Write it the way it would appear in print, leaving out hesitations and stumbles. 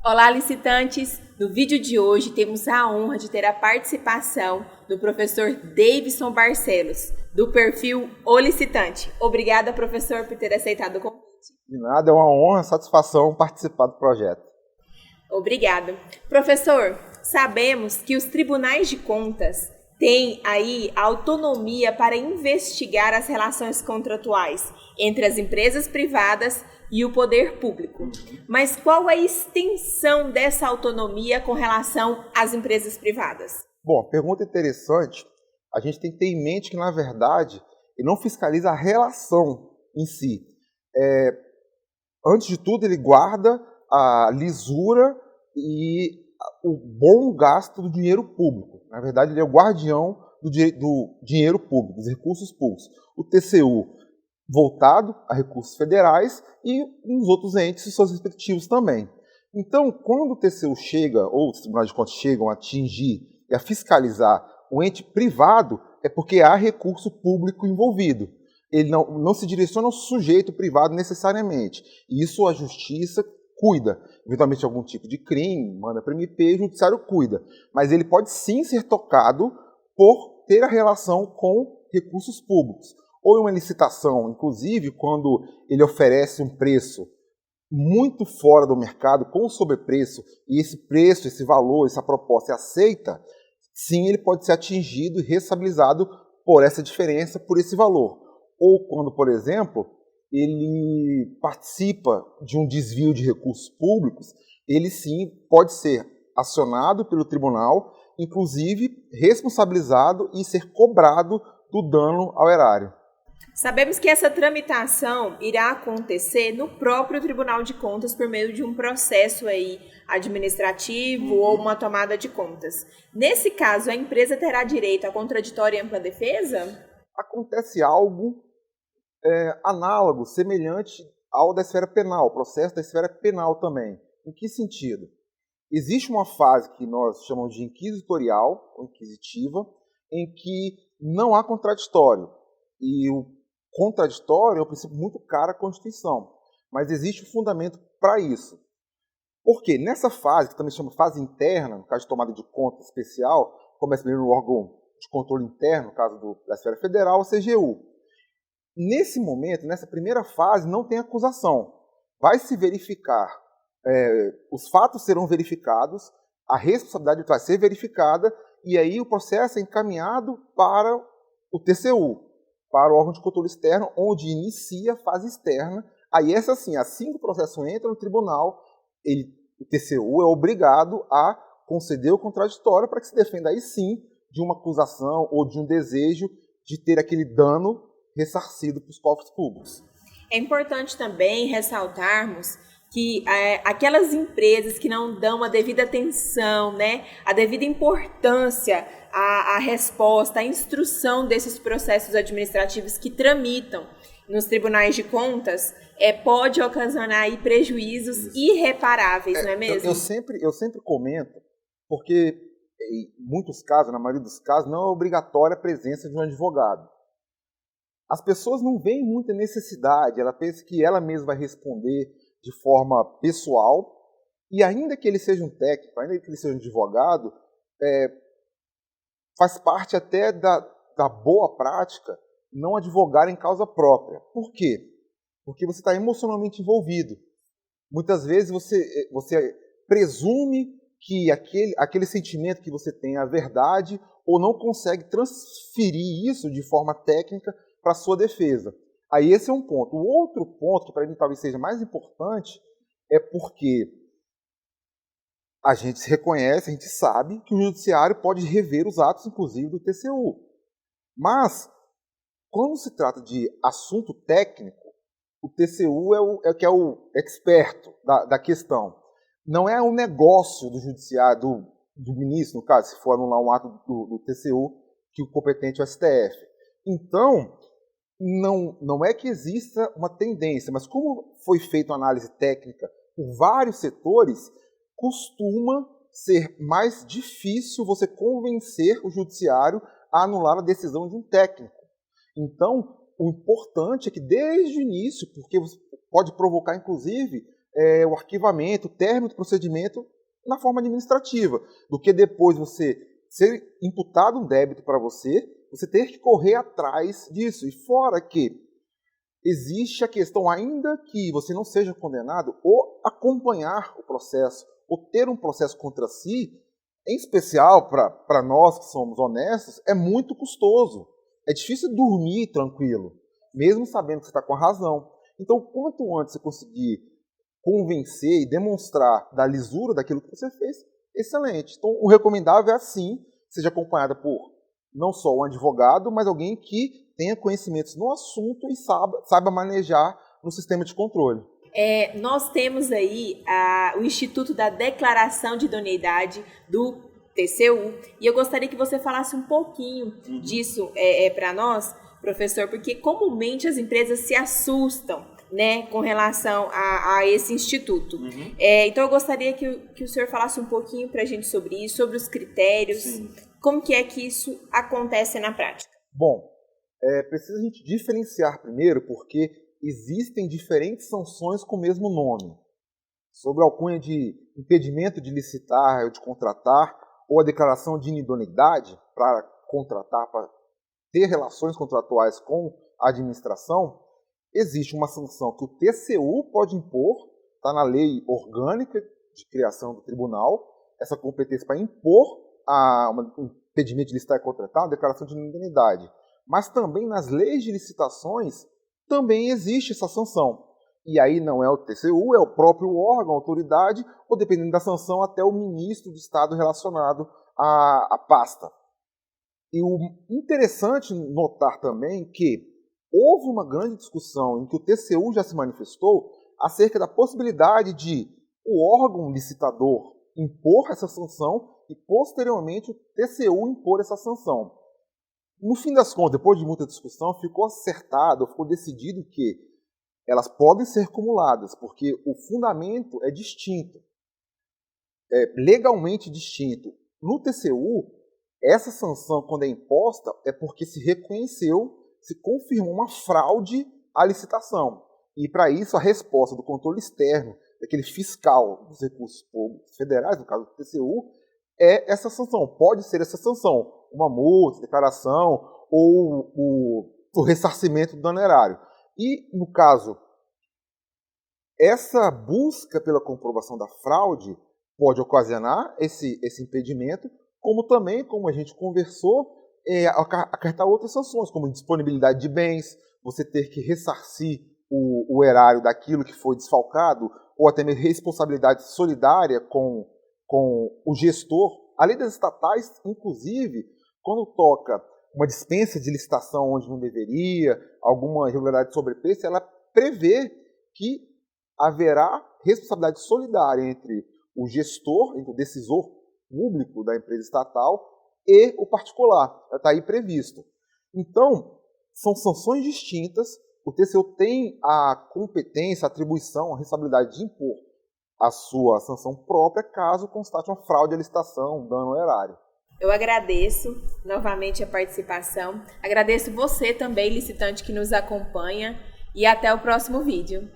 Olá, licitantes! No vídeo de hoje temos a honra de ter a participação do professor Davidson Barcelos, do perfil O Licitante. Obrigada, professor, por ter aceitado o convite. De nada, é uma honra, satisfação participar do projeto. Obrigada. Professor, sabemos que os tribunais de contas têm aí autonomia para investigar as relações contratuais entre as empresas privadas e o poder público. Mas qual a extensão dessa autonomia com relação às empresas privadas? Bom, pergunta interessante. A gente tem que ter em mente que, na verdade, ele não fiscaliza a relação em si. Antes de tudo, ele guarda a lisura e o bom gasto do dinheiro público. Na verdade, ele é o guardião do dinheiro público, dos recursos públicos. O TCU voltado a recursos federais e nos outros entes e seus respectivos também. Então, quando o TCU chega, ou os tribunais de contas chegam a atingir e a fiscalizar o ente privado, é porque há recurso público envolvido. Ele não se direciona ao sujeito privado necessariamente. Isso a justiça cuida. Eventualmente, algum tipo de crime, manda para o MP, o judiciário cuida. Mas ele pode sim ser tocado por ter a relação com recursos públicos. Ou em uma licitação, inclusive, quando ele oferece um preço muito fora do mercado, com sobrepreço, e esse preço, esse valor, essa proposta é aceita, sim, ele pode ser atingido e responsabilizado por essa diferença, por esse valor. Ou quando, por exemplo, ele participa de um desvio de recursos públicos, ele sim pode ser acionado pelo tribunal, inclusive responsabilizado e ser cobrado do dano ao erário. Sabemos que essa tramitação irá acontecer no próprio Tribunal de Contas por meio de um processo aí administrativo ou uma tomada de contas. Nesse caso, a empresa terá direito à contraditória e ampla defesa? Acontece algo análogo, semelhante ao da esfera penal, o processo da esfera penal também. Em que sentido? Existe uma fase que nós chamamos de inquisitorial, ou inquisitiva, em que não há contraditório. E o contraditório é um princípio muito caro à Constituição, mas existe um fundamento para isso. Por quê? Nessa fase, que também se chama fase interna, no caso de tomada de conta especial, começa primeiro no órgão de controle interno, no caso da esfera federal, a CGU. Nesse momento, nessa primeira fase, não tem acusação. Vai se verificar, os fatos serão verificados, a responsabilidade vai ser verificada, e aí o processo é encaminhado para o TCU, para o órgão de controle externo, onde inicia a fase externa. Aí essa sim, assim que o processo entra no tribunal, o TCU é obrigado a conceder o contraditório para que se defenda aí sim de uma acusação ou de um desejo de ter aquele dano ressarcido para os cofres públicos. É importante também ressaltarmos que aquelas empresas que não dão a devida atenção, né, a devida importância à resposta, à instrução desses processos administrativos que tramitam nos tribunais de contas, pode ocasionar aí prejuízos irreparáveis, não é mesmo? Eu sempre comento, porque em muitos casos, na maioria dos casos, não é obrigatória a presença de um advogado. As pessoas não veem muita necessidade, ela pensa que ela mesma vai responder de forma pessoal, e ainda que ele seja um técnico, ainda que ele seja um advogado, faz parte até da boa prática não advogar em causa própria. Por quê? Porque você está emocionalmente envolvido. Muitas vezes você presume que aquele sentimento que você tem é a verdade, ou não consegue transferir isso de forma técnica para a sua defesa. Aí esse é um ponto. O outro ponto, que para mim talvez seja mais importante, é porque a gente se reconhece, a gente sabe que o judiciário pode rever os atos, inclusive, do TCU. Mas, quando se trata de assunto técnico, o TCU é o experto da questão. Não é um negócio do judiciário, do ministro, no caso, se for anular um ato do TCU, que o competente é o STF. Então, não é que exista uma tendência, mas como foi feita uma análise técnica por vários setores, costuma ser mais difícil você convencer o judiciário a anular a decisão de um técnico. Então, o importante é que desde o início, porque você pode provocar, inclusive, o arquivamento, o término do procedimento na forma administrativa, do que depois você ser imputado um débito para você ter que correr atrás disso. E fora que existe a questão, ainda que você não seja condenado, ou acompanhar o processo, ou ter um processo contra si, em especial para nós que somos honestos, é muito custoso. É difícil dormir tranquilo, mesmo sabendo que você está com a razão. Então, quanto antes você conseguir convencer e demonstrar da lisura daquilo que você fez, excelente. Então, o recomendável é assim, seja acompanhada por não só um advogado, mas alguém que tenha conhecimentos no assunto e saiba manejar no sistema de controle. Nós temos aí o Instituto da Declaração de Idoneidade do TCU, e eu gostaria que você falasse um pouquinho disso para nós, professor, porque comumente as empresas se assustam, né, com relação a esse instituto. Então eu gostaria que o senhor falasse um pouquinho para a gente sobre isso, sobre os critérios, como que é que isso acontece na prática. Bom, precisa a gente diferenciar primeiro, porque existem diferentes sanções com o mesmo nome. Sobre a alcunha de impedimento de licitar ou de contratar, ou a declaração de inidoneidade para contratar, para ter relações contratuais com a administração, existe uma sanção que o TCU pode impor, está na lei orgânica de criação do tribunal, essa competência para impor um impedimento de licitar e contratar, uma declaração de inidoneidade. Mas também nas leis de licitações também existe essa sanção. E aí não é o TCU, é o próprio órgão, a autoridade, ou dependendo da sanção, até o ministro de Estado relacionado à pasta. E o interessante notar também que houve uma grande discussão em que o TCU já se manifestou acerca da possibilidade de o órgão licitador impor essa sanção e, posteriormente, o TCU impor essa sanção. No fim das contas, depois de muita discussão, ficou acertado, ficou decidido que elas podem ser cumuladas, porque o fundamento é distinto, é legalmente distinto. No TCU, essa sanção, quando é imposta, é porque se reconheceu, se confirmou uma fraude à licitação. E, para isso, a resposta do controle externo, daquele fiscal dos recursos públicos federais, no caso do TCU, é essa sanção. Pode ser essa sanção, uma multa, declaração ou o ressarcimento do dano erário. E, no caso, essa busca pela comprovação da fraude pode ocasionar esse impedimento, como também, como a gente conversou, acarretar outras sanções, como indisponibilidade de bens, você ter que ressarcir o erário daquilo que foi desfalcado, ou até mesmo responsabilidade solidária com o gestor. A lei das estatais, inclusive, quando toca uma dispensa de licitação onde não deveria, alguma irregularidade de sobrepreço, ela prevê que haverá responsabilidade solidária entre o gestor, entre o decisor público da empresa estatal e o particular. Está aí previsto. Então, são sanções distintas. O TCU tem a competência, a atribuição, a responsabilidade de impor a sua sanção própria caso constate uma fraude à licitação, um dano erário. Eu agradeço novamente a participação. Agradeço você também, licitante, que nos acompanha. E até o próximo vídeo.